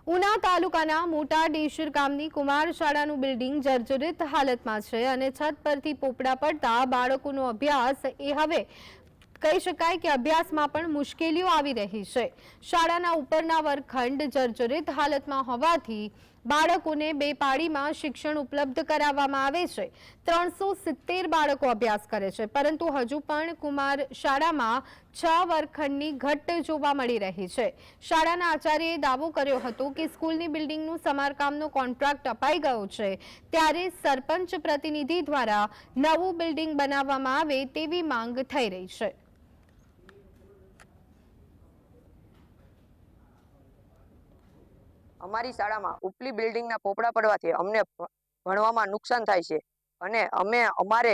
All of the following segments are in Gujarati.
ઉના તાલુકાના મોટા ડેશર ગામની કુમાર શાળાનું બિલ્ડિંગ જર્જરિત હાલતમાં છે અને છત પરથી પોપડા પડતા બાળકોનો અભ્યાસ હવે કહી શકાય કે અભ્યાસમાં પણ મુશ્કેલીઓ આવી રહી છે। શાળાના ઉપરના વર્ગખંડ જર્જરિત હાલતમાં હોવાથી બાળકોને બે પાળીમાં શિક્ષણ ઉપલબ્ધ કરાવવામાં આવે છે। 370 બાળકો અભ્યાસ કરે છે, પરંતુ હજુ પણ કુમાર શાળામાં 6 વર્ગખંડની ઘટ જોવા મળી રહી છે। શાળાના આચાર્યએ દાવો કર્યો હતો કે સ્કૂલની બિલ્ડિંગનું સમારકામનો કોન્ટ્રાક્ટ અપાઈ ગયો છે, ત્યારે સરપંચ પ્રતિનિધિ દ્વારા નવું બિલ્ડિંગ બનાવવામાં આવે તેવી માંગ થઈ રહી છે। અમારી શાળામાં ઉપલી બિલ્ડિંગના પોપડા પડવાથી અમને ભણવામાં નુકસાન થાય છે અને અમે અમારે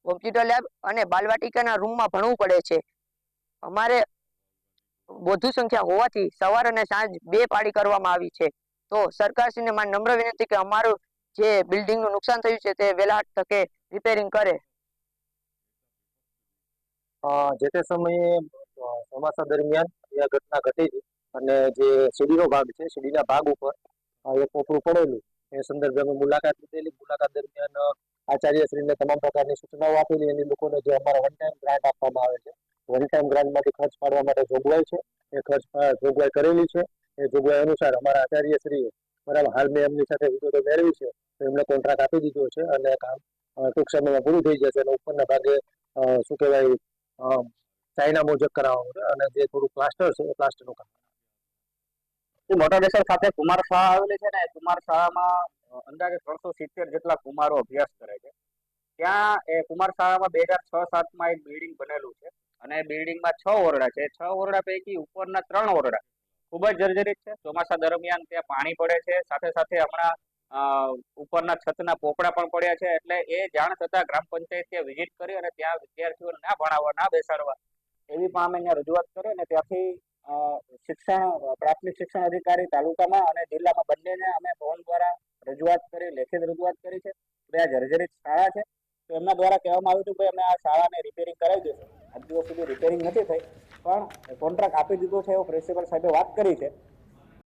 કોમ્પ્યુટર લેબ અને બાલવાટિકાના રૂમમાં ભણવું પડે છે। અમારે વધુ સંખ્યા હોવાથી સવાર અને સાંજ બે પાળી કરવામાં આવી છે। તો સરકારશ્રીને મારી નમ્ર વિનંતી કે અમારું જે બિલ્ડિંગનું નુકસાન થયું છે તે વહેલા તકે રિપેરિંગ કરે। જે તે સમયે ચોમાસા દરમિયાન એ ઘટના ઘટી હતી અને જે સીડીનો ભાગ છે, સીડીના ભાગ ઉપર એક પોપડું પડેલું એ સંદર્ભે અમે મુલાકાત લીધેલી। મુલાકાત દરમિયાન આચાર્યશ્રીને તમામ પ્રકારની સૂચનાઓ આપેલી અને લોકોને જે અમારા વન ટાઈમ ગ્રાન્ટ આપવામાં આવે છે, વન ટાઈમ ગ્રાન્ટમાંથી ખર્ચ પાડવા માટે જોગવાઈ છે, એ ખર્ચ જોગવાઈ કરેલી છે। એ જોગવાઈ અનુસાર અમારા આચાર્યશ્રીએ બરાબર હાલ મેં એમની સાથે વિગતો મેળવી છે, તો એમને કોન્ટ્રાક્ટ આપી દીધો છે અને કામ ટૂંક સમયમાં પૂરું થઈ જશે અને ઉપરના ભાગે શું કહેવાય ચાઇના મોજક કરાવવાનું છે અને જે થોડું પ્લાસ્ટર છે એ પ્લાસ્ટરનું કામ। મોટા ડેસર ખાતે કુમાર શાળા આવેલી છે ને, કુમાર શાળામાં અંદાજે 370 જેટલા કુમારો અભ્યાસ કરે છે। ત્યાં એ કુમાર શાળામાં 2006-07માં એક બિલ્ડિંગ બનેલું છે અને બિલ્ડિંગમાં 6 ઓરડા છે। 6 ઓરડા પૈકી ઉપરના 3 ઓરડા ખૂબ જ જર્જરિત છે। ચોમાસા દરમિયાન ત્યાં પાણી પડે છે, સાથે સાથે હમણાં ઉપરના છતના પોપડા પણ પડ્યા છે। એટલે એ જાણ થતા ગ્રામ પંચાયત ત્યાં વિઝિટ કરી અને ત્યાં વિદ્યાર્થીઓને ના ભણાવવા, ના બેસાડવા એવી પણ અમે અહીંયા રજૂઆત કરી અને ત્યાંથી પ્રાથમિક શિક્ષણ અધિકારી તાલુકામાં અને જિલ્લામાં બંનેને અમે ફોન દ્વારા રજૂઆત કરી, લેખિત રજૂઆત કરી છે કે આ જર્જરિત શાળા છે। તો એમના દ્વારા કહેવામાં આવ્યું હતું કે અમે આ શાળાને રિપેરિંગ કરાવી દઈશું। આજ દિવસ સુધી રિપેરિંગ નથી થઈ, પણ કોન્ટ્રાક્ટ આપી દીધો છે એવું પ્રિન્સિપલ સાહેબે વાત કરી છે।